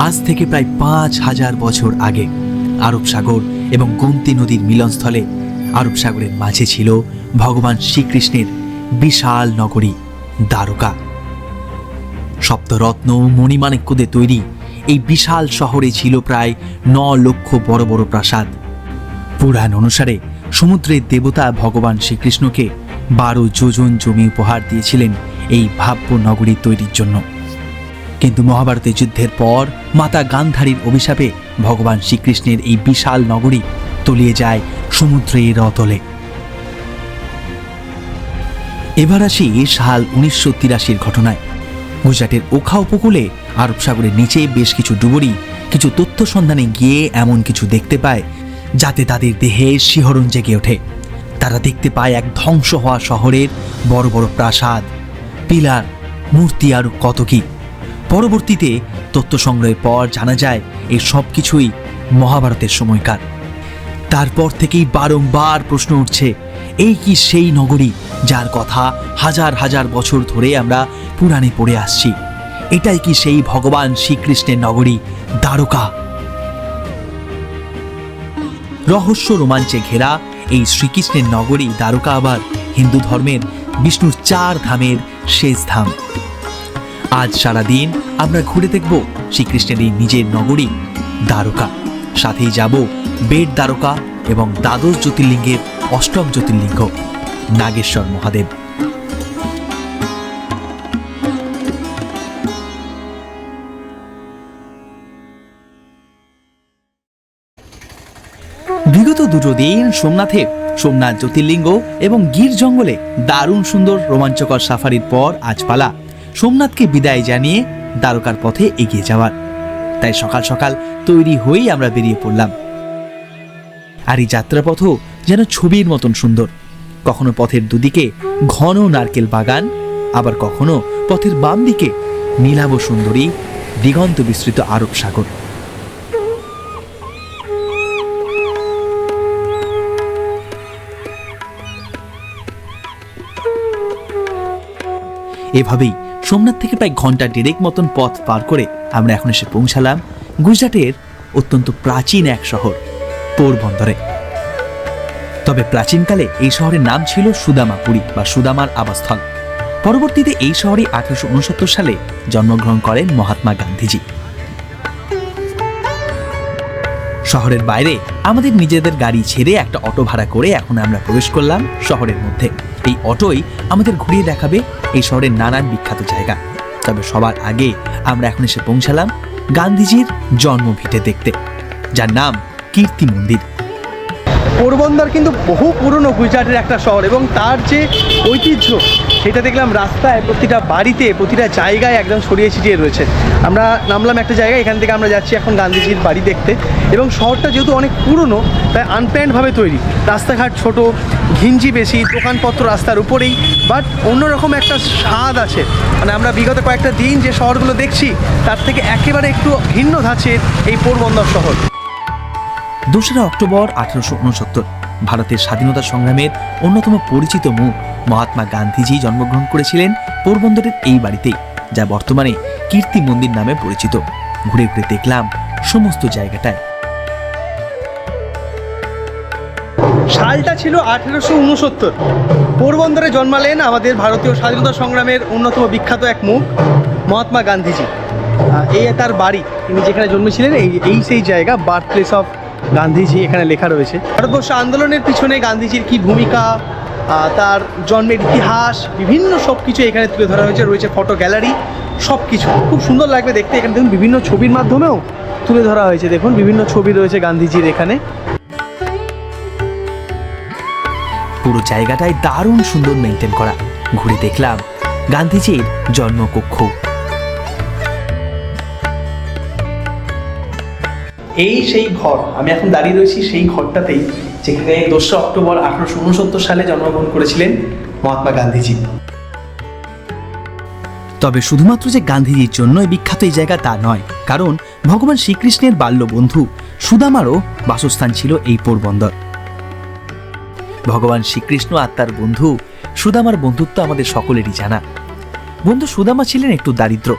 আজ থেকে প্রায় ৫,০০০ বছর আগে আরব সাগর এবং গোমতী নদীর মিলনস্থলে আরব সাগরের মাঝে ছিল ভগবান শ্রীকৃষ্ণের বিশাল নগরী দ্বারকা। সপ্তরত্ন মণিমাণিক্যদের তৈরি এই বিশাল শহরে ছিল প্রায় ৯ লক্ষ বড় বড় প্রাসাদ। পুরাণ অনুসারে সমুদ্রের দেবতা ভগবান শ্রীকৃষ্ণকে ১২ যোজন জমি উপহার দিয়েছিলেন এই ভাব্য নগরী তৈরির জন্য। কিন্তু মহাভারতের যুদ্ধের পর মাতা গান্ধারীর অভিশাপে ভগবান শ্রীকৃষ্ণের এই বিশাল নগরী তলিয়ে যায় সমুদ্রের অতলে। এবার আসি সাল ১৯৮৩-র ঘটনায়। গুজরাটের ওখা উপকূলে আরব সাগরের নিচে বেশ কিছু ডুবুরি কিছু তথ্য সন্ধানে গিয়ে এমন কিছু দেখতে পায় যাতে তাদের দেহে শিহরণ জেগে ওঠে। তারা দেখতে পায় এক ধ্বংস হওয়া শহরের বড় বড় প্রাসাদ, পিলার, মূর্তি আর কত কি। পরবর্তীতে তথ্য সংগ্রহের পর জানা যায় এই সব কিছুই মহাভারতের সময়কার। তারপর থেকেই বারংবার প্রশ্ন উঠছে, এই কি সেই নগরী যার কথা হাজার হাজার বছর ধরে আমরা পুরাণে পড়ে আসছি? এটাই কি সেই ভগবান শ্রীকৃষ্ণের নগরী দ্বারকা? রহস্য রোমাঞ্চে ঘেরা এই শ্রীকৃষ্ণের নগরী দ্বারকা আবার হিন্দু ধর্মের বিষ্ণুর ৪ ধামের শেষ ধাম। আজ সারাদিন আমরা ঘুরে দেখব শ্রীকৃষ্ণের এই নিজের নগরী দ্বারকা। সাথেই যাব বেট দ্বারকা এবং দ্বাদশ জ্যোতির্লিঙ্গের ৮ম জ্যোতির্লিঙ্গ নাগেশ্বর মহাদেব। বিগত 2 দিন সোমনাথে সোমনাথ জ্যোতির্লিঙ্গ এবং গির জঙ্গলে দারুণ সুন্দর রোমাঞ্চকর সাফারির পর আজ পালা সোমনাথকে বিদায় জানিয়ে দ্বারকার পথে এগিয়ে যাওয়ার। তাই সকাল সকাল তৈরি হয়েই আমরা বেরিয়ে পড়লাম। আর এই যাত্রাপথও যেন ছবির মতন সুন্দর। কখনো পথের দুদিকে ঘন নারকেল বাগান, আবার কখনো পথের বাম দিকে নীলাভ সুন্দরী দিগন্ত বিস্তৃত আরব সাগর। এভাবেই সোমনাথ থেকে প্রায় ঘন্টা 1.5 মতন পথ পার করে আমরা এখন এসে পৌঁছালাম গুজরাটের অত্যন্ত প্রাচীন এক শহর পোরবন্দরে। তবে প্রাচীনকালে এই শহরের নাম ছিল সুদামাপুরী বা সুদামার আবাসস্থল। পরবর্তীতে এই শহরে 1869 সালে জন্মগ্রহণ করেন মহাত্মা গান্ধীজি। শহরের বাইরে আমাদের নিজেদের গাড়ি ছেড়ে একটা অটো ভাড়া করে এখন আমরা প্রবেশ করলাম শহরের মধ্যে। এই অটোই আমাদের ঘুরিয়ে দেখাবে এই শহরের নানান বিখ্যাত জায়গা। তবে সবার আগে আমরা এখন এসে পৌঁছালাম গান্ধীজির জন্মভিটে দেখতে, যার নাম কীর্তি মন্দির। পোরবন্দর কিন্তু বহু পুরনো গুজরাটের একটা শহর এবং তার যে ঐতিহ্য সেটা দেখলাম রাস্তায় প্রতিটা বাড়িতে প্রতিটা জায়গায় একদম ছড়িয়ে ছিটিয়ে রয়েছে। আমরা নামলাম একটা জায়গায়, এখান থেকে আমরা যাচ্ছি এখন গান্ধীজির বাড়ি দেখতে। এবং শহরটা যেহেতু অনেক পুরনো তাই আনপ্ল্যান্ডভাবে তৈরি, রাস্তাঘাট ছোট, ঘিঞ্জি বেশি, দোকানপত্র রাস্তার উপরেই, বাট অন্যরকম একটা স্বাদ আছে। মানে আমরা বিগত কয়েকটা দিন যে শহরগুলো দেখছি তার থেকে একেবারে একটু ভিন্ন ধাঁচের এই পোরবন্দর শহর। 2 অক্টোবর 1869 ভারতের স্বাধীনতা সংগ্রামের অন্যতম পরিচিত মুখ মহাত্মা গান্ধীজি জন্মগ্রহণ করেছিলেন পোরবন্দরের এই বাড়িতেই, যা বর্তমানে কীর্তি মন্দির নামে পরিচিত। ঘুরে ঘুরে দেখলাম সমস্ত জায়গাটায়। সালটা ছিল 1869। পোরবন্দরে জন্মালেন আমাদের ভারতীয় স্বাধীনতা সংগ্রামের অন্যতম বিখ্যাত এক মুখ মহাত্মা গান্ধীজি। এই তার বাড়ি, তিনি যেখানে জন্মেছিলেন এই সেই জায়গা, বার্থ প্লেস অফ গান্ধীজি এখানে লেখা রয়েছে। ভারতবর্ষ আন্দোলনের পিছনে গান্ধীজির কি ভূমিকা, তার জন্মের ইতিহাস, বিভিন্ন সব কিছু এখানে তুলে ধরা হয়েছে। রয়েছে ফটো গ্যালারি, সব কিছু খুব সুন্দর লাগবে দেখতে। এখানে দেখুন বিভিন্ন ছবির মাধ্যমেও তুলে ধরা হয়েছে। দেখুন বিভিন্ন ছবি রয়েছে গান্ধীজির এখানে। পুরো জায়গাটাই দারুণ সুন্দর মেনটেন করা। ঘুরে দেখলাম গান্ধীজির জন্মকক্ষ। এই সেই ঘর, আমি এখন দাঁড়িয়ে রয়েছি সেই ঘরটাতেই যেখানে 2 অক্টোবর 1869 সালে জন্মগ্রহণ করেছিলেন মহাত্মা গান্ধীজি। তবে শুধুমাত্র যে গান্ধীজির জন্য বিখ্যাত এই জায়গা তা নয়, কারণ ভগবান শ্রীকৃষ্ণের বাল্য বন্ধু সুদামারও বাসস্থান ছিল এই পোরবন্দর। ভগবান শ্রীকৃষ্ণ আর তার বন্ধু সুদামার বন্ধুত্ব আমাদের সকলেরই জানা। বন্ধু সুদামা ছিলেন একটু দারিদ্র,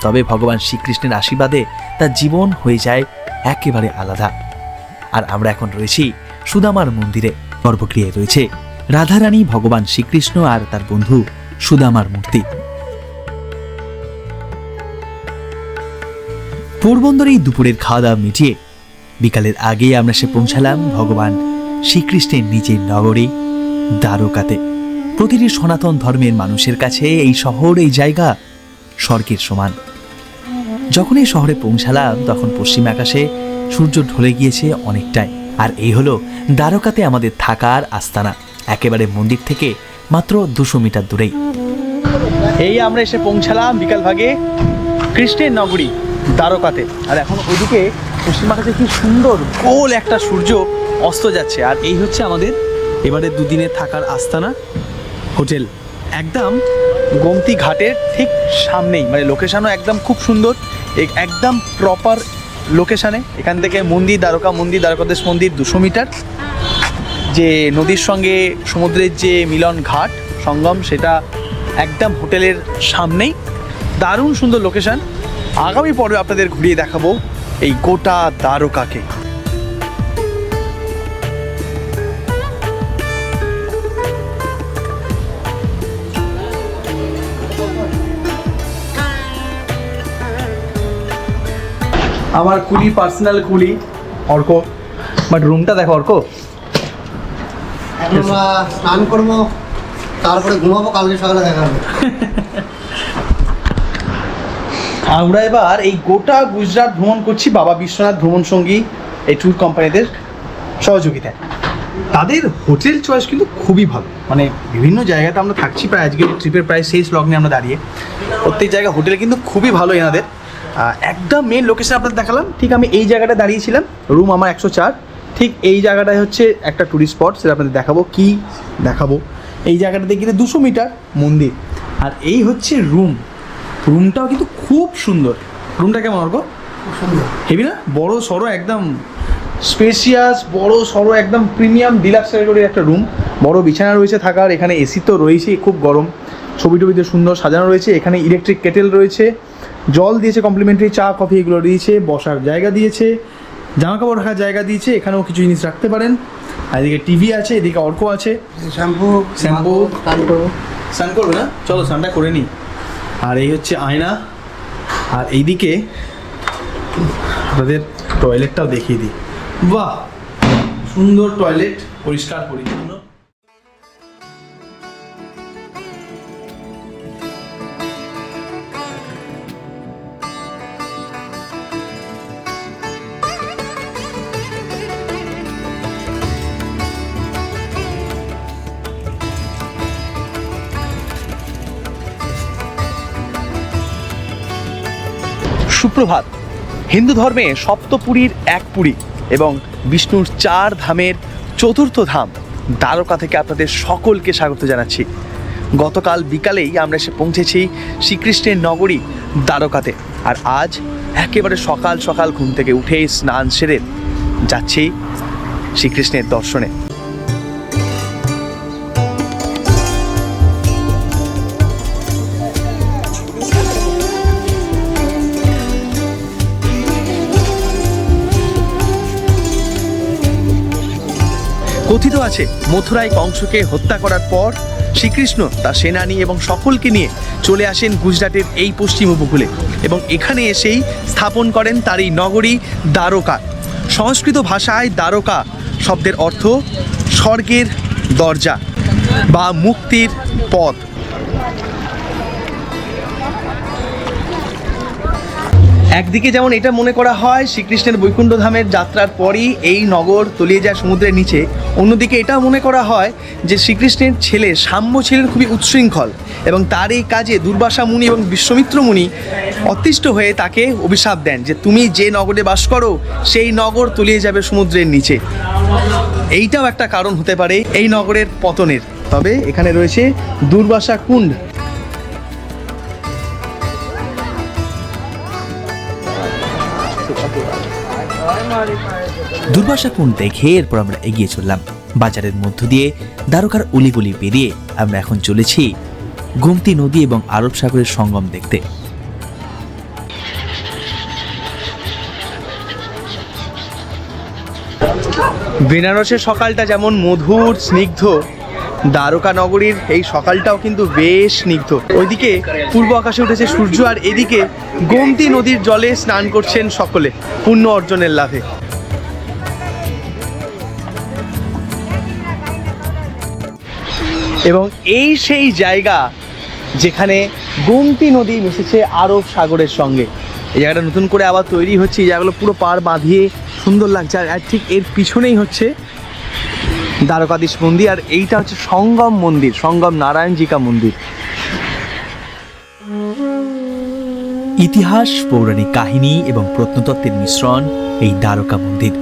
তবে ভগবান শ্রীকৃষ্ণের আশীর্বাদে তার জীবন হয়ে যায় একেবারে আলাদা। আর আমরা এখন রয়েছি সুদামার মন্দিরে। গর্ভগৃহে রয়েছে রাধারানী, ভগবান শ্রীকৃষ্ণ আর তার বন্ধু সুদামার মূর্তি। পোরবন্দরে এই দুপুরের খাওয়া দাওয়া মিটিয়ে বিকালের আগে আমরা এসে পৌঁছালাম ভগবান শ্রীকৃষ্ণের নিজের নগরী দ্বারকাতে। প্রতিটি সনাতন ধর্মের মানুষের কাছে এই শহর, এই জায়গা স্বর্গের সমান। যখন এই শহরে পৌঁছালাম তখন পশ্চিম আকাশে সূর্য ঢলে গিয়েছে অনেকটাই। আর এই হলো দ্বারকাতে আমাদের থাকার আস্তানা, একেবারে মন্দির থেকে মাত্র 200 মিটার দূরেই। এই আমরা এসে পৌঁছালাম বিকাল ভাগে কৃষ্ণের নগরী দ্বারকাতে। আর এখন ওইদিকে পশ্চিম আকাশে কি সুন্দর গোল একটা সূর্য অস্ত যাচ্ছে। আর এই হচ্ছে আমাদের এবারে দুদিনের থাকার আস্তানা হোটেল, একদম গোমতী ঘাটের ঠিক সামনেই। মানে লোকেশনও একদম খুব সুন্দর, একদম প্রপার লোকেশানে। এখান থেকে মন্দির দ্বারকাধীশ মন্দির 200 মিটার। যে নদীর সঙ্গে সমুদ্রের যে মিলন ঘাট সঙ্গম, সেটা একদম হোটেলের সামনেই। দারুণ সুন্দর লোকেশন। আগামী পর্বে আপনাদের ঘুরিয়ে দেখাবো এই গোটা দ্বারকাকে। আমার কুলি, পার্সোনাল কুলি অর্ক। বাট রুমটা দেখো অর্ক, এখন আমরা স্নান করবো, তারপরে ঘুমাবো, কালকে সকালে দেখা হবে। আমরা এবার এই গোটা গুজরাট ভ্রমণ করছি বাবা বিশ্বনাথ ভ্রমণ সঙ্গী এই ট্যুর কোম্পানিদের সহযোগিতায়। তাদের হোটেল চয়েস কিন্তু খুবই ভালো। মানে বিভিন্ন জায়গাতে আমরা থাকছি, প্রায় আজকে ট্রিপের প্রায় শেষ লগ্নে আমরা দাঁড়িয়ে। প্রত্যেক জায়গায় হোটেল কিন্তু খুবই ভালো এনাদের। একদম মেন লোকেশন আপনাদের দেখালাম। ঠিক আমি এই জায়গাটা দাঁড়িয়েছিলাম, রুম আমার 104। ঠিক এই জায়গাটায় হচ্ছে একটা ট্যুরিস্ট স্পট, সেটা আপনাদের দেখাবো। কি দেখাবো, এই জায়গাটা দেখি 200 মিটার মন্দির। আর এই হচ্ছে রুমটাও কিন্তু খুব সুন্দর। রুমটা কেমন অর্ক? খুব সুন্দর, হেবি না? বড় সড়ো, একদম স্পেশিয়াস, বড় সড়ো, একদম প্রিমিয়াম ডিলাক্স ক্যাটাগরির একটা রুম। বড় বিছানা রয়েছে থাকার, এখানে এসি তো রয়েছেই, খুব গরম। ছবি টবিতে সুন্দর সাজানো রয়েছে। এখানে ইলেকট্রিক কেটেল রয়েছে, জল দিয়েছে কমপ্লিমেন্টারি, চা কফি এগুলো দিয়েছে, বসার জায়গা দিয়েছে, জামা কাপড় রাখার জায়গা দিয়েছে, এখানেও কিছু জিনিস রাখতে পারেন। আর এদিকে টিভি আছে, এদিকে অর্ক আছে। শ্যাম্পু স্নান করবো, স্নান করবে না? চলো স্নানটা করে নিই। আর এই হচ্ছে আয়না। আর এইদিকে আপনাদের টয়লেটটাও দেখিয়ে দিই। বাহ, সুন্দর টয়লেট, পরিষ্কার পরিচ্ছন্ন। সুপ্রভাত। হিন্দু ধর্মে সপ্তপুরীর এক পুরী এবং বিষ্ণুর 4 ধামের চতুর্থ ধাম দ্বারকা থেকে আপনাদের সকলকে স্বাগত জানাচ্ছি। গতকাল বিকালেই আমরা এসে পৌঁছেছি শ্রীকৃষ্ণের নগরী দ্বারকাতে। আর আজ একেবারে সকাল সকাল ঘুম থেকে উঠে স্নান সেরে যাচ্ছি শ্রীকৃষ্ণের দর্শনে। কথিত আছে মথুরায় কংসকে হত্যা করার পর শ্রীকৃষ্ণ তার সেনানী এবং সকলকে নিয়ে চলে আসেন গুজরাটের এই পশ্চিম উপকূলে এবং এখানে এসেই স্থাপন করেন তার এই নগরী দ্বারকা। সংস্কৃত ভাষায় দ্বারকা শব্দের অর্থ স্বর্গের দরজা বা মুক্তির পথ। একদিকে যেমন এটা মনে করা হয় শ্রীকৃষ্ণের বৈকুণ্ঠ ধামের যাত্রার পরই এই নগর তলিয়ে যায় সমুদ্রের নিচে, অন্যদিকে এটাও মনে করা হয় যে শ্রীকৃষ্ণের ছেলে সাম্য ছিলেন খুবই উচ্ছৃঙ্খল এবং তার এই কাজে দুর্বাসা মুনি এবং বিশ্বমিত্র মুনি অতিষ্ঠ হয়ে তাকে অভিশাপ দেন যে তুমি যে নগরে বাস করো সেই নগর তলিয়ে যাবে সমুদ্রের নিচে। এইটাও একটা কারণ হতে পারে এই নগরের পতনের। তবে এখানে রয়েছে দুর্বাসা কুণ্ড। দুর্বাসা কুণ্ড দেখে এরপর আমরা এগিয়ে চললাম বাজারের মধ্য দিয়ে দ্বারকার অলিগলি পেরিয়ে। আমরা এখন চলেছি গোমতী নদী এবং আরব সাগরের সঙ্গম দেখতে। বেনারসের সকালটা যেমন মধুর স্নিগ্ধ, দ্বারকা নগরীর এই সকালটাও কিন্তু বেশ স্নিগ্ধ। ওইদিকে পূর্ব আকাশে উঠেছে সূর্য, আর এদিকে গোমতী নদীর জলে স্নান করছেন সকলে পুণ্য অর্জনের লাভে। এবং এই সেই জায়গা যেখানে গোমতী নদী মিশেছে আরব সাগরের সঙ্গে। এই জায়গাটা নতুন করে আবার তৈরি হচ্ছে, এই জায়গাগুলো পুরো পাড় বাঁধিয়ে সুন্দর লাগছে। আর ঠিক এর পিছনেই হচ্ছে দ্বারকাধীশ মন্দির, আর এইটা হচ্ছে সঙ্গম মন্দির, সঙ্গম নারায়ণজিকা মন্দির। ইতিহাস, পৌরাণিক কাহিনী এবং প্রত্নতত্ত্বের মিশ্রণ এই দ্বারকা মন্দির,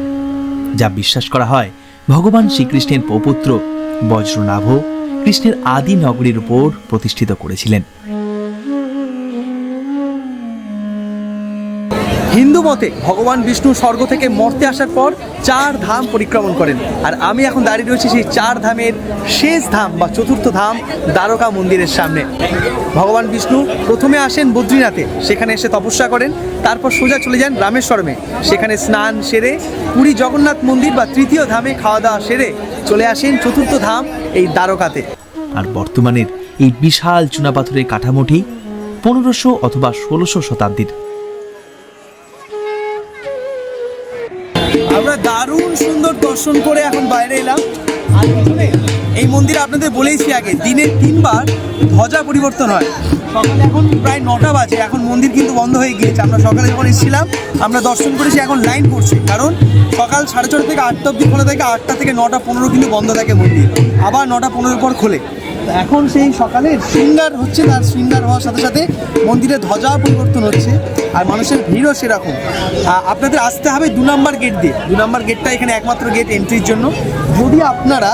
যা বিশ্বাস করা হয় ভগবান শ্রীকৃষ্ণের পৌপুত্র বজ্রনাভ কৃষ্ণের আদি নগরীর উপর প্রতিষ্ঠিত করেছিলেন। হিন্দু মতে ভগবান বিষ্ণু স্বর্গ থেকে মর্তে আসার পর 4 ধাম পরিক্রমণ করেন, আর আমি এখন দাঁড়িয়ে রয়েছি সেই 4 ধামের শেষ ধাম বা চতুর্থ ধাম দ্বারকা মন্দিরের সামনে। ভগবান বিষ্ণু প্রথমে আসেন বদ্রীনাথে, সেখানে এসে তপস্যা করেন, তারপর সোজা চলে যান রামেশ্বরমে, সেখানে স্নান সেরে পুরী জগন্নাথ মন্দির বা তৃতীয় ধামে খাওয়া দাওয়া সেরে চলে আসেন চতুর্থ ধাম এই দ্বারকাতে। আর বর্তমানের এই বিশাল চুনাপাথরের কাঠামোটি 1500 অথবা 1600 শতাব্দীর। আমরা দারুণ সুন্দর দর্শন করে এখন বাইরে এলাম। আর পিছনে এই মন্দিরে আপনাদের বলেইছি আগে, দিনে 3 বার ধ্বজা পরিবর্তন হয়। সকালে এখন প্রায় 9টা বাজে, এখন মন্দির কিন্তু বন্ধ হয়ে গিয়েছে। আমরা সকালে যখন এসেছিলাম আমরা দর্শন করেছি, এখন লাইন পড়ছে, কারণ সকাল 6:30 থেকে 8টা অবধি খোলা থাকে, 8টা থেকে 9:15 কিন্তু বন্ধ থাকে মন্দির, আবার 9:15 পর খোলে। এখন সেই সকালের শৃঙ্গার হচ্ছে, তার শৃঙ্গার হওয়ার সাথে সাথে মন্দিরে ধ্বজা পরিবর্তন হচ্ছে, আর মানুষের ভিড়ও সেরকম। আপনাদের আসতে হবে 2 নম্বর গেট দিয়ে। 2 নম্বর গেটটা এখানে একমাত্র গেট এন্ট্রির জন্য। যদি আপনারা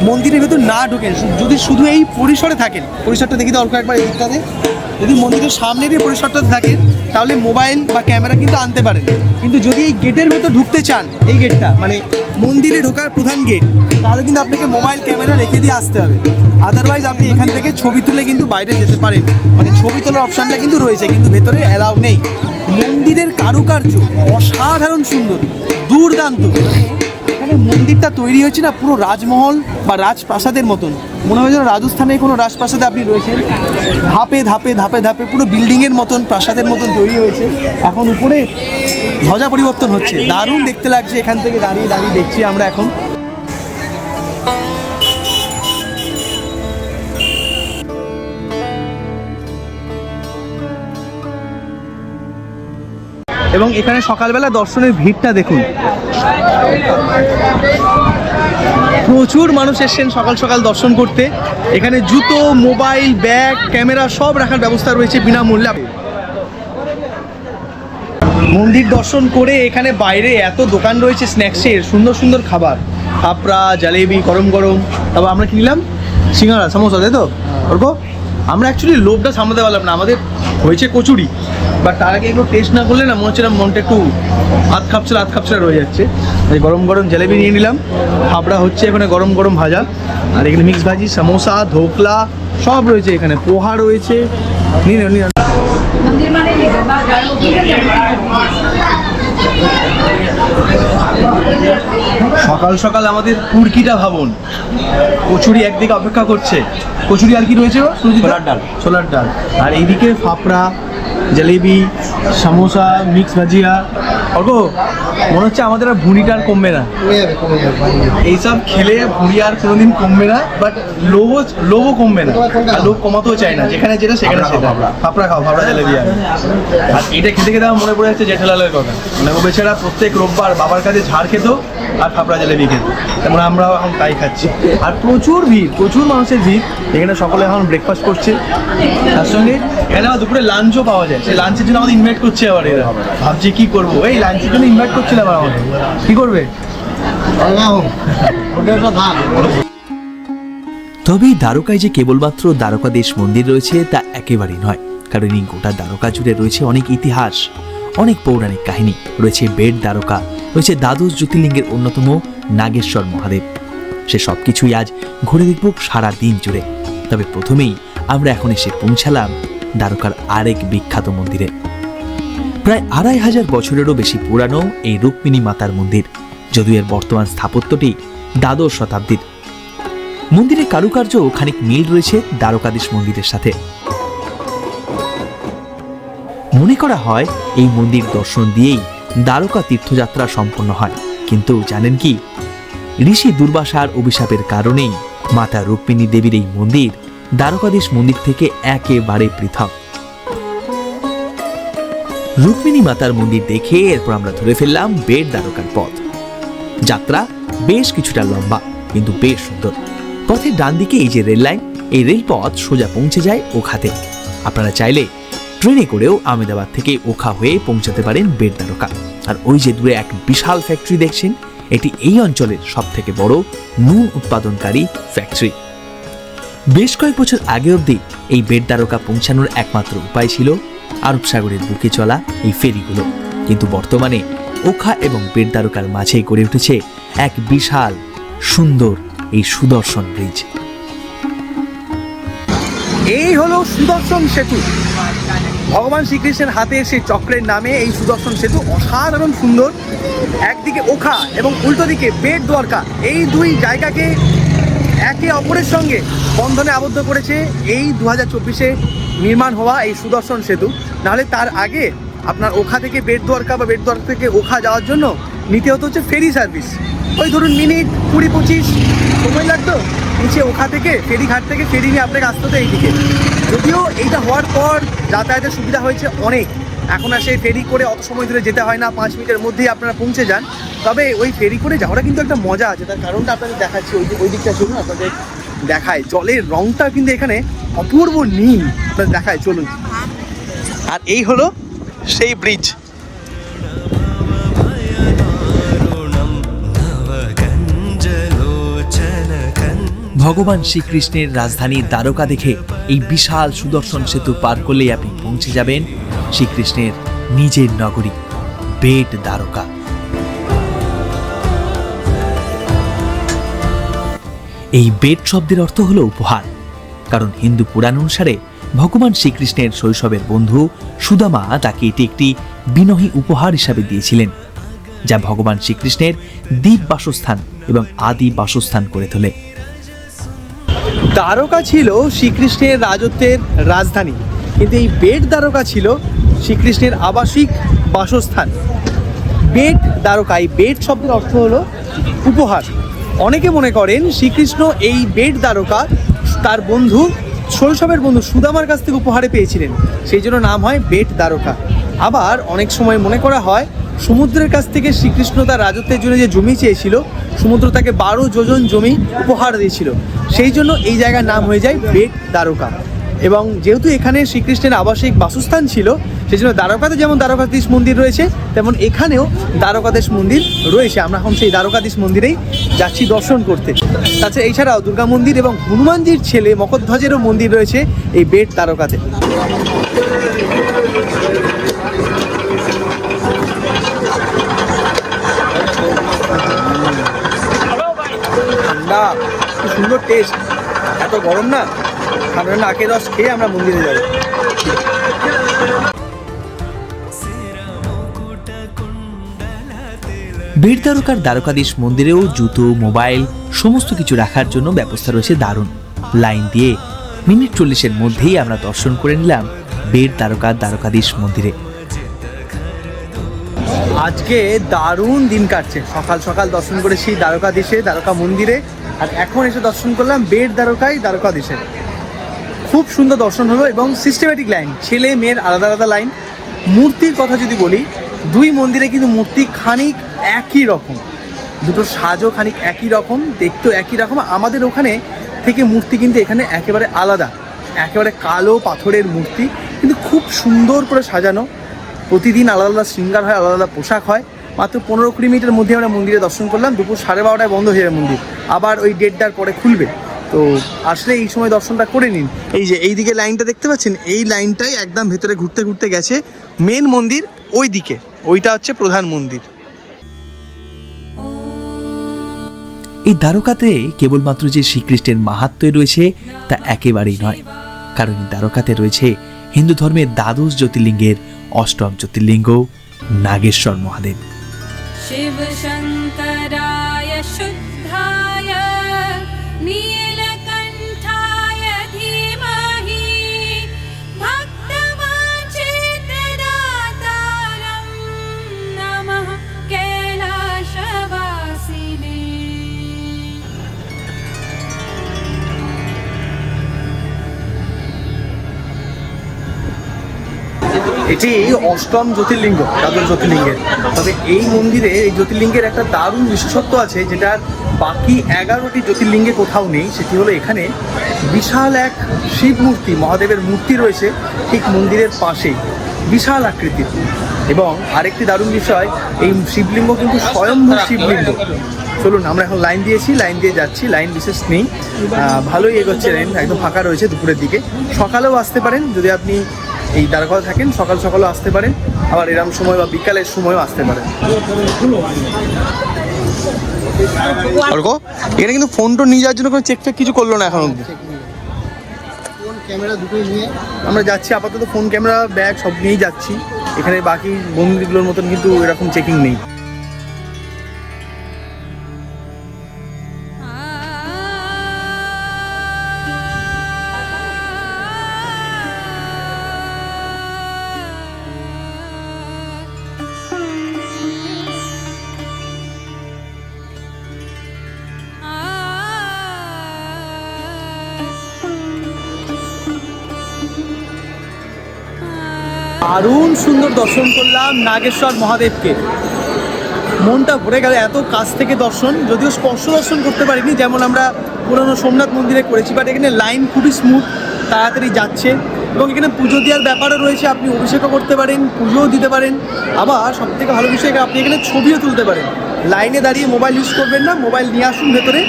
মন্দিরের ভেতর না ঢোকেন, যদি শুধু এই পরিসরে থাকেন, পরিসরটা দেখি তো অল্প একবার এই দিকটাতে, যদি মন্দিরের সামনের এই পরিসরটাতে থাকেন তাহলে মোবাইল বা ক্যামেরা কিন্তু আনতে পারেন। কিন্তু যদি এই গেটের ভেতর ঢুকতে চান, এই গেটটা মানে মন্দিরে ঢোকার প্রধান গেট, তাহলে কিন্তু আপনাকে মোবাইল ক্যামেরা রেখে দিয়ে আসতে হবে। আদারওয়াইজ আপনি এখান থেকে ছবি তুলে কিন্তু বাইরে যেতে পারেন, মানে ছবি তোলার অপশানটা কিন্তু রয়েছে, কিন্তু ভেতরে অ্যালাউ নেই। মন্দিরের কারুকার্য অসাধারণ সুন্দর, দুর্দান্ত। এখানে মন্দিরটা তৈরি হয়েছে না পুরো রাজমহল বা রাজপ্রাসাদের মতন, মনে হয় যেন রাজস্থানের কোনো রাজপ্রাসাদে আপনি রয়েছেন। ধাপে ধাপে ধাপে ধাপে পুরো বিল্ডিংয়ের মতন, প্রাসাদের মতন তৈরি হয়েছে। এখন উপরে ধ্বজা পরিবর্তন হচ্ছে, দারুণ দেখতে লাগছে। এখান থেকে দাঁড়িয়ে দাঁড়িয়ে দেখছি আমরা এখন। এবং এখানে সকালবেলা দর্শনের ভিড়টা দেখুন, প্রচুর মানুষ এসেছেন সকাল সকাল দর্শন করতে। এখানে জুতো, মোবাইল, ব্যাগ, ক্যামেরা সব রাখার ব্যবস্থা রয়েছে বিনামূল্যে। মন্দির দর্শন করে এখানে বাইরে এত দোকান রয়েছে স্ন্যাক্সের, সুন্দর সুন্দর খাবার, ফাপড়া, জালেবি গরম গরম। তারপর আমরা কিনলাম সিঙ্গাড়া, সমোসা, তাই তো অর্ক? আমরা অ্যাকচুয়ালি লোভটা সামলাতে পারলাম না, আমাদের হয়েছে কচুরি, বাট তার আগে এগুলো টেস্ট না করলে না মনে হচ্ছে না, মনটা একটু আধ খাপছাড়া রয়ে যাচ্ছে। এই গরম গরম জালেবি নিয়ে নিলাম, ফাপড়া হচ্ছে এখানে গরম গরম ভাজা, আর এখানে মিক্স ভাজি, সমোসা, ধোকলা সব রয়েছে, এখানে পোহা রয়েছে। নিন নিন। সকাল সকাল আমাদের কুড়কিটা ভাবুন, কচুরি একদিকে অপেক্ষা করছে, কচুরি আর কি রয়েছে? ছোলার ডাল, আর এইদিকে ফাপড়া, জলেবি, সমোসা, মিক্স ভাজিয়া। অর্ক, মনে হচ্ছে আমাদের আর ভুঁড়িটা আর কমবে না, এইসব খেলে ভুঁড়ি আর কোনোদিন কমবে না, বাট লোভও কমবে না, আর লোভ কমাতেও চাই না, যেখানে যেটা সেখানে সেটা। ফাপড়া খাও, ফাপড়া জলেবি। আর এটা খেতে খেতে আমার মনে পড়ে যাচ্ছে জেঠালালের কথা, মানে ও বেচারা প্রত্যেক রোববার বাবার কাছে ঝাড় খেত আর ফাপড়া জলেবি খেত, তেমন আমরাও এখন তাই খাচ্ছি। আর প্রচুর ভিড়, প্রচুর মানুষের ভিড় এখানে। সকলে এখন ব্রেকফাস্ট করছে, তার সঙ্গে এখানে আবার দুপুরে লাঞ্চও পাওয়া যায়। সেই লাঞ্চের জন্য আমাদের ইনভাইট করছে আবার এরা। ভাবছি কি করবো, এই লাঞ্চের জন্য ইনভাইট করছিলাম আমাদের, কি করবে? তবে দ্বারকায় যে কেবলমাত্র দ্বারকাধীশ মন্দির রয়েছে তা একেবারেই নয়, কারণ এই গোটা দ্বারকা জুড়ে রয়েছে অনেক ইতিহাস, অনেক পৌরাণিক কাহিনী রয়েছে। বেদ দ্বারকা রয়েছে, দ্বাদশ জ্যোতির্লিঙ্গের অন্যতম নাগেশ্বর মহাদেব। সে সব কিছুই আজ ঘুরে দেখব সারা দিন জুড়ে। তবে প্রথমেই আমরা এখন এসে পৌঁছালাম দ্বারকার আরেক বিখ্যাত মন্দিরে। প্রায় 2500 বছরেরও বেশি পুরানো এই রুক্মিণী মাতার মন্দির, যদিও এর বর্তমান স্থাপত্যটি দ্বাদশ শতাব্দীর। মন্দিরের কারুকার্য খানিক মিল রয়েছে দ্বারকাধীশ মন্দিরের সাথে। মনে করা হয় এই মন্দির দর্শন দিয়েই দ্বারকা তীর্থযাত্রা সম্পন্ন হয়। কিন্তু জানেন কি, ঋষি দুর্বাসার অভিশাপের কারণেই মাতা রুক্মিণী দেবীর এই মন্দির দ্বারকাধীশ মন্দির থেকে একেবারে পৃথক। রুক্মিণী মাতার মন্দির দেখে এরপর আমরা ধরে ফেললাম বেট দ্বারকার পথ। যাত্রা বেশ কিছুটা লম্বা, কিন্তু বেশ সুন্দর। পথের ডান দিকে এই যে রেল লাইন, এই রেলপথ সোজা পৌঁছে যায় ওখাতে। আপনারা চাইলে ট্রেনে করেও আহমেদাবাদ থেকে ওখা হয়ে পৌঁছাতে পারেন বেট দ্বারকা। আর ওই যে দূরে এক বিশাল ফ্যাক্টরি দেখছেন, এটি এই অঞ্চলের সব থেকে বড় নুন উৎপাদনকারী ফ্যাক্টরি। বেশ কয়েক বছর আগে অবধি এই বেট দ্বারকা পৌঁছানোর একমাত্র উপায় ছিল আরব সাগরের বুকে চলা এই ফেরিগুলো। কিন্তু বর্তমানে ওখা এবং বেট দ্বারকার মাঝে গড়ে উঠেছে এক বিশাল সুন্দর এই সুদর্শন ব্রিজ। এই হলো সুদর্শন সেতু। ভগবান শ্রীকৃষ্ণের হাতে সেই চক্রের নামে এই সুদর্শন সেতু অসাধারণ সুন্দর। একদিকে ওখা এবং উল্টো দিকে বেট দ্বারকা, এই দুই জায়গাকে একে অপরের সঙ্গে বন্ধনে আবদ্ধ করেছে এই 2024-এ নির্মাণ হওয়া এই সুদর্শন সেতু। নাহলে তার আগে আপনার ওখা থেকে বেট দ্বারকা বা বেট দ্বারকা থেকে ওখা যাওয়ার জন্য নিতে হতো হচ্ছে ফেরি সার্ভিস। ওই ধরুন মিনিট 20-25 সময় লাগতো নিচে ওখা থেকে ফেরিঘাট থেকে ফেরি নিয়ে আপনাকে আসতে হতো এইদিকে। যদিও এইটা হওয়ার পর যাতায়াতের সুবিধা হয়েছে অনেক, এখন আর সেই ফেরি করে অত সময় ধরে যেতে হয় না, 5 মিনিটের মধ্যেই আপনারা পৌঁছে যান। তবে ওই ফেরি করে যাওয়াটা কিন্তু একটা মজা আছে, তার কারণটা আপনাদের দেখাচ্ছি। ওই দিকটা চলুন, আপনাদের দেখায়। জলের রংটা কিন্তু এখানে অপূর্ব নীল, আপনাদের দেখায়, চলুন। আর এই হলো সেই ব্রিজ। ভগবান শ্রীকৃষ্ণের রাজধানী দ্বারকা দেখে এই বিশাল সুদর্শন সেতু পার করলেই আপনি পৌঁছে যাবেন শ্রীকৃষ্ণের নিজের নগরী বেট দ্বারকা। এই বেট শব্দের অর্থ হলো উপহার, কারণ হিন্দু পুরাণ অনুসারে ভগবান শ্রীকৃষ্ণের শৈশবের বন্ধু সুদামা তাকে এটি একটি বিনয়ী উপহার হিসাবে দিয়েছিলেন, যা ভগবান শ্রীকৃষ্ণের দ্বীপ বাসস্থান এবং আদি বাসস্থান করে তোলে। দ্বারকা ছিল শ্রীকৃষ্ণের রাজত্বের রাজধানী, কিন্তু এই বেট দ্বারকা ছিল শ্রীকৃষ্ণের আবাসিক বাসস্থান। বেট দ্বারকা, এই বেট শব্দের অর্থ হলো উপহার। অনেকে মনে করেন শ্রীকৃষ্ণ এই বেট দ্বারকা তার বন্ধু, শৈশবের বন্ধু সুদামার কাছ থেকে উপহারে পেয়েছিলেন, সেই জন্য নাম হয় বেট দ্বারকা। আবার অনেক সময় মনে করা হয় সমুদ্রের কাছ থেকে শ্রীকৃষ্ণ তার রাজত্বের জন্য যে জমি চেয়েছিল, সমুদ্র তাকে 12 যোজন জমি উপহার দিয়েছিল, সেই জন্য এই জায়গার নাম হয়ে যায় বেট দ্বারকা। এবং যেহেতু এখানে শ্রীকৃষ্ণের আবাসিক বাসস্থান ছিল, সেই জন্য দ্বারকাতে যেমন দ্বারকাধীশ মন্দির রয়েছে, তেমন এখানেও দ্বারকাধীশ মন্দির রয়েছে। আমরা এখন সেই দ্বারকাধীশ মন্দিরেই যাচ্ছি দর্শন করতে। তাছাড়া এছাড়াও দুর্গা মন্দির এবং হনুমানজির ছেলে মকরধ্বজেরও মন্দির রয়েছে এই বেট দ্বারকাতে। ঠান্ডা, কি সুন্দর টেস্ট, এত গরম না, ঠান্ডা ঠান্ডা আখের রস খেয়ে আমরা মন্দিরে যাব। বেট দ্বারকার দ্বারকাধীশ মন্দিরেও জুতো, মোবাইল সমস্ত কিছু রাখার জন্য ব্যবস্থা রয়েছে দারুণ। লাইন দিয়ে মিনিট 40-এর মধ্যেই আমরা দর্শন করে নিলাম বেট দ্বারকার দ্বারকাধীশ মন্দিরে। আজকে দারুণ দিন কাটছে, সকাল সকাল দর্শন করেছি দ্বারকাধীশে, দ্বারকা মন্দিরে, আর এখন এসে দর্শন করলাম বেট দ্বারকায় দ্বারকাধীশে। খুব সুন্দর দর্শন হলো এবং সিস্টেমেটিক লাইন, ছেলে মেয়ের আলাদা আলাদা লাইন। মূর্তির কথা যদি বলি, দুই মন্দিরে কিন্তু মূর্তি খানিক একই রকম, দুটো সাজও খানিক একই রকম, দেখতেও একই রকম। আমাদের ওখানে থেকে মূর্তি কিন্তু এখানে একেবারে আলাদা, একেবারে কালো পাথরের মূর্তি, কিন্তু খুব সুন্দর করে সাজানো। প্রতিদিন আলাদা আলাদা শৃঙ্গার হয়, আলাদা আলাদা পোশাক হয়। মাত্র 15-20 মিনিটের মধ্যে আমরা মন্দিরে দর্শন করলাম। দুপুর 12:30টায় বন্ধ হয়ে যাবে মন্দির, আবার ওই 1:30টার পরে খুলবে। তো আসলে এই সময় দর্শনটা করে নিন। এই যে এই দিকে লাইনটা দেখতে পাচ্ছেন, এই লাইনটাই একদম ভেতরে ঘুরতে ঘুরতে গেছে মেন মন্দির ওই দিকে, ওইটা হচ্ছে প্রধান মন্দির। এই দ্বারকাতে কেবলমাত্র যে শ্রীকৃষ্ণের মাহাত্ম্য রয়েছে তা একেবারেই নয়, কারণ এই দ্বারকাতে রয়েছে হিন্দু ধর্মের 12 জ্যোতির্লিঙ্গের 8ম জ্যোতির্লিঙ্গ নাগেশ্বর মহাদেব। शिव शंकर এটি অষ্টম জ্যোতির্লিঙ্গ, দ্বাদশ জ্যোতির্লিঙ্গের। তবে এই মন্দিরে এই জ্যোতির্লিঙ্গের একটা দারুণ বিশেষত্ব আছে, যেটা বাকি 11টি জ্যোতির্লিঙ্গে কোথাও নেই। সেটি হলো এখানে বিশাল এক শিব মূর্তি, মহাদেবের মূর্তি রয়েছে ঠিক মন্দিরের পাশেই, বিশাল আকৃতির। এবং আরেকটি দারুণ বিষয়, এই শিবলিঙ্গ কিন্তু স্বয়ম্ভূ শিবলিঙ্গ। চলুন, আমরা এখন লাইন দিয়েছি, লাইন দিয়ে যাচ্ছি, লাইন বিশেষ নেই, ভালোই এগোচ্ছে লাইন, একদম ফাঁকা রয়েছে দুপুরের দিকে। সকালেও আসতে পারেন যদি আপনি এই দ্বারকায় থাকেন, সকালেও আসতে পারেন, আবার এরম সময় বা বিকালের সময়ও আসতে পারেন। এখানে কিন্তু ফোন টোন নিয়ে যাওয়ার জন্য কোনো চেক ফেক কিছু করলো না এখন অব্দি। ফোন ক্যামেরা দুটোই নিয়ে আমরা যাচ্ছি, আপাতত ফোন ক্যামেরা ব্যাগ সব নিয়েই যাচ্ছি। এখানে বাকি মন্দিরগুলোর মতন কিন্তু এরকম চেকিং নেই। দারুণ সুন্দর দর্শন করলাম নাগেশ্বর মহাদেবকে, মনটা ভরে গেল। এত কাছ থেকে দর্শন, যদিও স্পর্শ দর্শন করতে পারিনি যেমন আমরা পুরনো সোমনাথ মন্দিরে করেছি, বাট এখানে লাইন খুবই স্মুথ, তাড়াতাড়ি যাচ্ছে। এবং এখানে পুজো দেওয়ার ব্যাপারও রয়েছে, আপনি অভিষেকও করতে পারেন, পুজোও দিতে পারেন। আবার সবথেকে ভালো বিষয়, আপনি এখানে ছবিও তুলতে পারেন। লাইনে দাঁড়িয়ে মোবাইল ইউজ করবেন না, মোবাইল নিয়ে আসুন ভেতরে,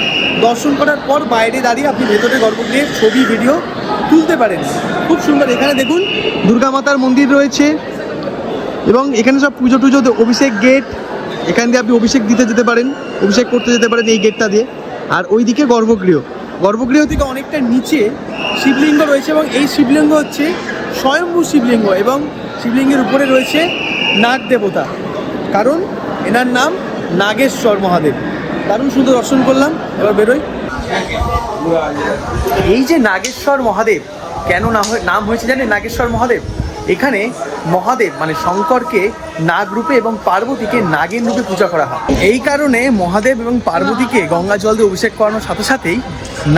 দর্শন করার পর বাইরে দাঁড়িয়ে আপনি ভেতরে গর্ভগৃহে ছবি ভিডিও তুলতে পারেন। খুব সুন্দর। এখানে দেখুন দুর্গা মাতার মন্দির রয়েছে এবং এখানে সব পুজো টুজো, অভিষেক গেট, এখান দিয়ে আপনি অভিষেক দিতে যেতে পারেন, অভিষেক করতে যেতে পারেন এই গেটটা দিয়ে। আর ওইদিকে গর্ভগৃহ, গর্ভগৃহ থেকে অনেকটা নিচে শিবলিঙ্গ রয়েছে এবং এই শিবলিঙ্গ হচ্ছে স্বয়ম্ভূ শিবলিঙ্গ এবং শিবলিঙ্গের উপরে রয়েছে নাগ দেবতা, কারণ এনার নাম নাগেশ্বর মহাদেব। দারুণ সুন্দর দর্শন করলাম, এবার বেরোই। এই যে নাগেশ্বর মহাদেব কেন নাম হয়েছে জানেন? নাগেশ্বর মহাদেব, এখানে মহাদেব মানে শঙ্করকে নাগ রূপে এবং পার্বতীকে নাগিন রূপে পূজা করা হয়। এই কারণে মহাদেব এবং পার্বতীকে গঙ্গা জল দিয়ে অভিষেক করানোর সাথে সাথেই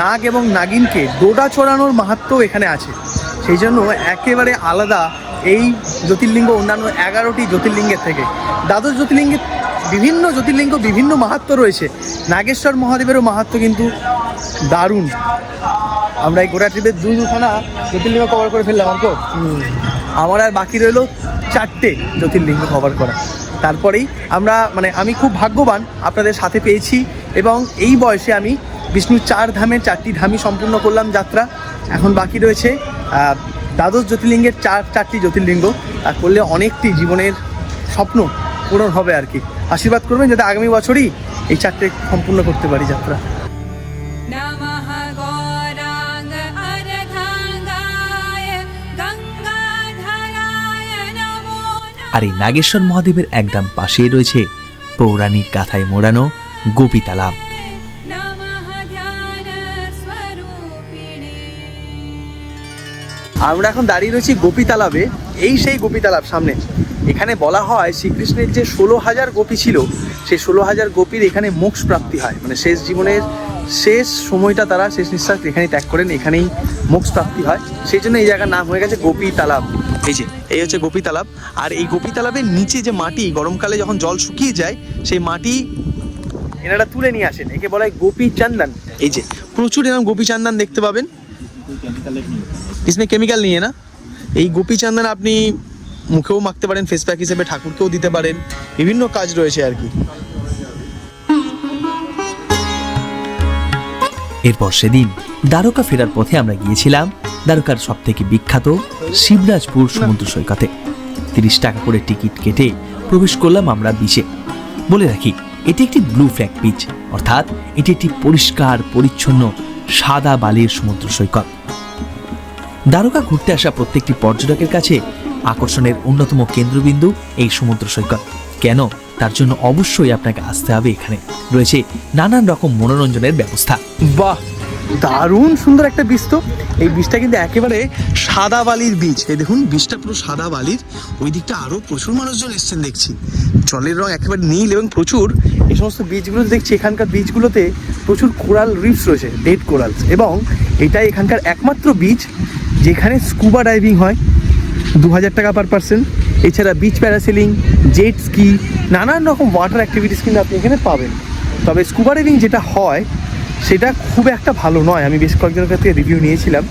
নাগ এবং নাগিনকে ডোডা চড়ানোর মাহাত্ম্য এখানে আছে। সেই জন্য একেবারে আলাদা এই জ্যোতির্লিঙ্গ অন্যান্য 11টি জ্যোতির্লিঙ্গের থেকে। দ্বাদশ জ্যোতির্লিঙ্গের বিভিন্ন মাহাত্ম্য রয়েছে, নাগেশ্বর মহাদেবেরও মাহাত্ম্য কিন্তু দারুণ। আমরা এই গোটা ট্রিপের দুখানা জ্যোতির্লিঙ্গ কভার করে ফেললাম। আমার আর বাকি রইলো 4টে জ্যোতির্লিঙ্গ কভার করা। তারপরেই আমি খুব ভাগ্যবান আপনাদের সাথে পেয়েছি এবং এই বয়সে আমি বিষ্ণুর 4 ধামের 4টি ধামই সম্পূর্ণ করলাম যাত্রা। এখন বাকি রয়েছে দ্বাদশ জ্যোতির্লিঙ্গের 4টি জ্যোতির্লিঙ্গ। আর করলে অনেকটি জীবনের স্বপ্ন পূরণ হবে আর কি। আশীর্বাদ করবেন যাতে আগামী বছরই এই 4টে সম্পূর্ণ করতে পারি যাত্রা। আর এই নাগেশ্বর মহাদেবের একদম পাশেই রয়েছে পৌরাণিক গাথায় মোড়ানো গোপী তালাব। আমরা এখন দাঁড়িয়ে রয়েছি গোপী তালাবে। এই সেই গোপী তালাব সামনে। এখানে বলা হয় শ্রীকৃষ্ণের যে 16,000 গোপী ছিল, সেই 16,000 গোপীর এখানে মোক্ষ প্রাপ্তি হয়, মানে শেষ জীবনের শেষ সময়টা তারা শেষ নিঃশ্বাস এখানেই ত্যাগ করেন, এখানেই মোক্ষ প্রাপ্তি হয়। সেই জন্য এই জায়গার নাম হয়ে গেছে গোপী তালাব। এই হচ্ছে গোপী তালাব। আর এই গোপী তালাবের নিচে যে মাটি, গরমকালে যখন জল শুকিয়ে যায় সেই মাটি এনারা তুলে নিয়ে আসেন, একে বলা হয় গোপী চন্দন। এই যে প্রচুর এরকম গোপী চন্দন দেখতে পাবেন, इसमें কেমিক্যাল নিয়ে না। এই গোপী চন্দন আপনি মুখেও মাখতে পারেন, ফেস প্যাক হিসেবে ঠাকুরকেও দিতে পারেন, বিভিন্ন কাজ রয়েছে আর কি। এরপর সেদিন দ্বারকা ফেরার পথে আমরা গিয়েছিলাম দ্বারকার সবথেকে বিখ্যাত শিবরাজপুর সমুদ্র সৈকতে। 30 টাকা করে টিকিট কেটে প্রবেশ করলাম আমরা বিচে। বলে রাখি, এটি একটি ব্লু ফ্ল্যাগ বিচ, অর্থাৎ এটি একটি পরিষ্কার পরিচ্ছন্ন সাদা বালির সমুদ্র সৈকত। দ্বারকা ঘুরতে আসা প্রত্যেকটি পর্যটকের কাছে আকর্ষণের অন্যতম কেন্দ্রবিন্দু এই সমুদ্র সৈকত। কেন? তার জন্য অবশ্যই আপনাকে আসতে হবে। এখানে রয়েছে নানান রকম মনোরঞ্জনের ব্যবস্থা। বাহ, দারুণ সুন্দর একটা বীজ। তো এই বীজটা কিন্তু একেবারে সাদা বালির বীজ। এই দেখুন, বীজটা পুরো সাদা বালির। ওই দিকটা আরও প্রচুর মানুষজন এসছেন দেখছি। জলের রং একেবারে নীল এবং প্রচুর এই সমস্ত বীজগুলো দেখছি। এখানকার বীজগুলোতে প্রচুর কোরাল রিফস রয়েছে, ডেড কোরালস, এবং এটাই এখানকার একমাত্র বীজ যেখানে স্কুবা ডাইভিং হয়। 2,000 টাকা পার পার্সন। এছাড়া বিচ প্যারাসেলিং, জেট স্কি, নানান রকম ওয়াটার অ্যাক্টিভিটিস কিন্তু আপনি এখানে পাবেন। তবে স্কুবা ডাইভিং যেটা হয় সেটা খুব একটা ভালো নয়। আমি বেশ কয়েকজনের কাছ থেকে রিভিউ নিয়েছিলাম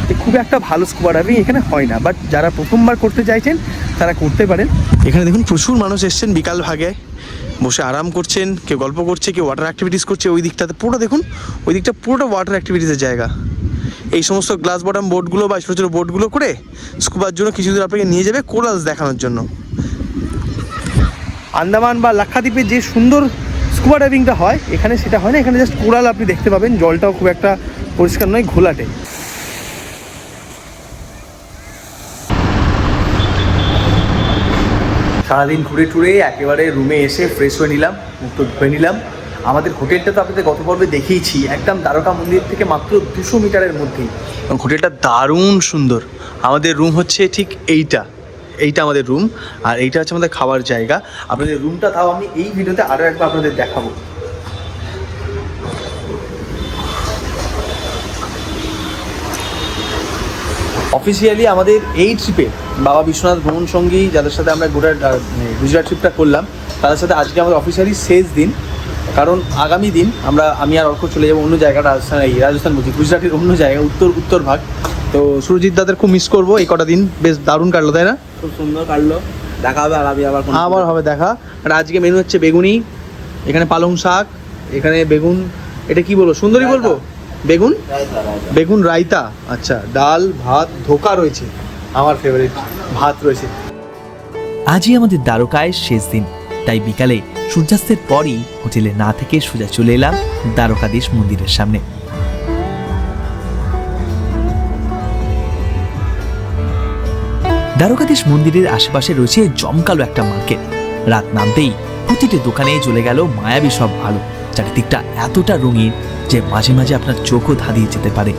যে খুব একটা ভালো স্কুবা ডাইভিং এখানে হয় না, বাট যারা প্রথমবার করতে চাইছেন তারা করতে পারেন। এখানে দেখুন প্রচুর মানুষ এসছেন বিকাল ভাগে, বসে আরাম করছেন, কেউ গল্প করছে, কেউ ওয়াটার অ্যাক্টিভিটিস করছে। ওই দিকটাতে পুরো দেখুন, ওই দিকটা পুরোটা ওয়াটার অ্যাক্টিভিটিসের জায়গা। এই সমস্ত গ্লাস বটম বোটগুলো বা ছোটো ছোটো বোটগুলো করে স্কুবার জন্য কিছু দূর আপনাকে নিয়ে যাবে কোরালস দেখানোর জন্য। আন্দামান বা লাক্ষাদ্বীপে যে সুন্দর স্কুবা ডাইভিংটা হয় এখানে সেটা হয় না। এখানে জাস্ট কোরাল আপনি দেখতে পাবেন, জলটাও খুব একটা পরিষ্কার নয়, ঘোলাটে। সারাদিন ঘুরে টুরে একেবারে রুমে এসে ফ্রেশ হয়ে নিলাম, মুখ তো ধুয়ে নিলাম। আমাদের হোটেলটা তো আপনাদের গত পর্বে দেখিয়েছি, একদম দ্বারকা মন্দির থেকে মাত্র 200 মিটারের মধ্যেই। এবং হোটেলটা দারুণ সুন্দর। আমাদের রুম হচ্ছে ঠিক এইটা আমাদের রুম, আর এইটা হচ্ছে আমাদের খাওয়ার জায়গা। আপনাদের রুমটা তাও আমি এই ভিডিওতে আরও একবার আপনাদের দেখাবো। অফিসিয়ালি আমাদের এই ট্রিপে বাবা বিশ্বনাথ ভ্রমণ সঙ্গী যাদের সাথে আমরা গোটা গুজরাট ট্রিপটা করলাম, তাদের সাথে আজকে আমাদের অফিসিয়ালি শেষ দিন। কারণ আগামী দিন আমি আর অর্ক চলে যাবো অন্য জায়গাটা, রাজস্থান বলছি, গুজরাটের অন্য জায়গায়, উত্তর ভাগ। তো সুরজিৎ দাদের খুব মিস করবো। এই কটা দিন বেশ দারুণ কাটলো, তাই না? খুব সুন্দর কাটলো। দেখা হবে আবার হবে দেখা। আর আজকে মেনু হচ্ছে বেগুনি, এখানে পালং শাক, এখানে বেগুন, এটা কি বলবো, সুন্দরী বলবো, বেগুন রায়তা, আচ্ছা, ডাল ভাত, ধোকা রয়েছে, আমার ফেভারিট ভাত রয়েছে। আজই আমাদের দ্বারকায় শেষ দিন, তাই বিকালে সূর্যাস্তের পরই হোটেলে না থেকে সোজা চলে এলাম দ্বারকাধীশ মন্দিরের সামনে। দ্বারকাধীশ মন্দিরের আশেপাশে রয়েছে জমকালো একটা মার্কেট। রাত নামতেই প্রতিটি দোকানে জ্বলে গেল মায়াবী সব আলো। চারিদিকটা এতটা রঙিন যে মাঝে মাঝে আপনার চোখও ধাঁধিয়ে যেতে পারে।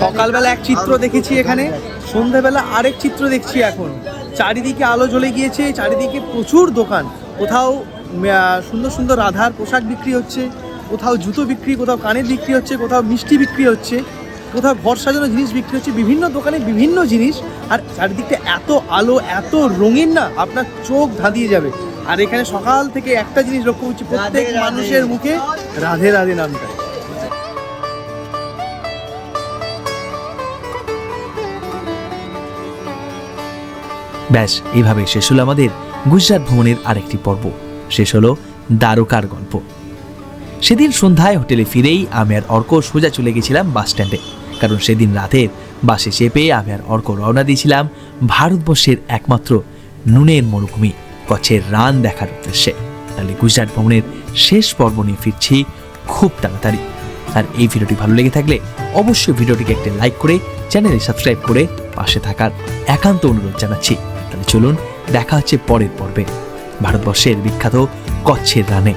সকালবেলা এক চিত্র দেখেছি এখানে, সন্ধ্যাবেলা আরেক চিত্র দেখছি এখন। চারিদিকে আলো জ্বলে গিয়েছে, চারিদিকে প্রচুর দোকান। কোথাও সুন্দর সুন্দর রাধার পোশাক বিক্রি হচ্ছে, কোথাও জুতো বিক্রি, কোথাও কানের বিক্রি হচ্ছে, কোথাও মিষ্টি বিক্রি হচ্ছে, কোথাও ঘর সাজানো জিনিস বিক্রি হচ্ছে। বিভিন্ন দোকানে বিভিন্ন জিনিস, আর চারিদিকটা এত আলো, এত রঙিন না, আপনার চোখ ধাঁধিয়ে যাবে। আর এখানে সকাল থেকে একটা জিনিস লক্ষ্য করছি, প্রত্যেক মানুষের মুখে রাধে রাধে নামটা। ব্যাস, এইভাবে শেষ হলো আমাদের গুজরাট ভ্রমণের আরেকটি পর্ব। শেষ হলো দ্বারকার গল্প। সেদিন সন্ধ্যায় হোটেলে ফিরেই আমি আর অর্ক সোজা চলে গেছিলাম বাস স্ট্যান্ডে, কারণ সেদিন রাতের বাসে চেপে আমি আর অর্ক রওনা দিয়েছিলাম ভারতবর্ষের একমাত্র নুনের মরুভূমি কচ্ছের রান দেখার উদ্দেশ্যে। তাহলে গুজরাট ভ্রমণের শেষ পর্ব নিয়ে ফিরছি খুব তাড়াতাড়ি। আর এই ভিডিওটি ভালো লেগে থাকলে অবশ্যই ভিডিওটিকে একটা লাইক করে চ্যানেলে সাবস্ক্রাইব করে পাশে থাকার একান্ত অনুরোধ জানাচ্ছি। তাহলে চলুন, দেখা হচ্ছে পরের পর্বে ভারতবর্ষের বিখ্যাত কচ্ছের রানে।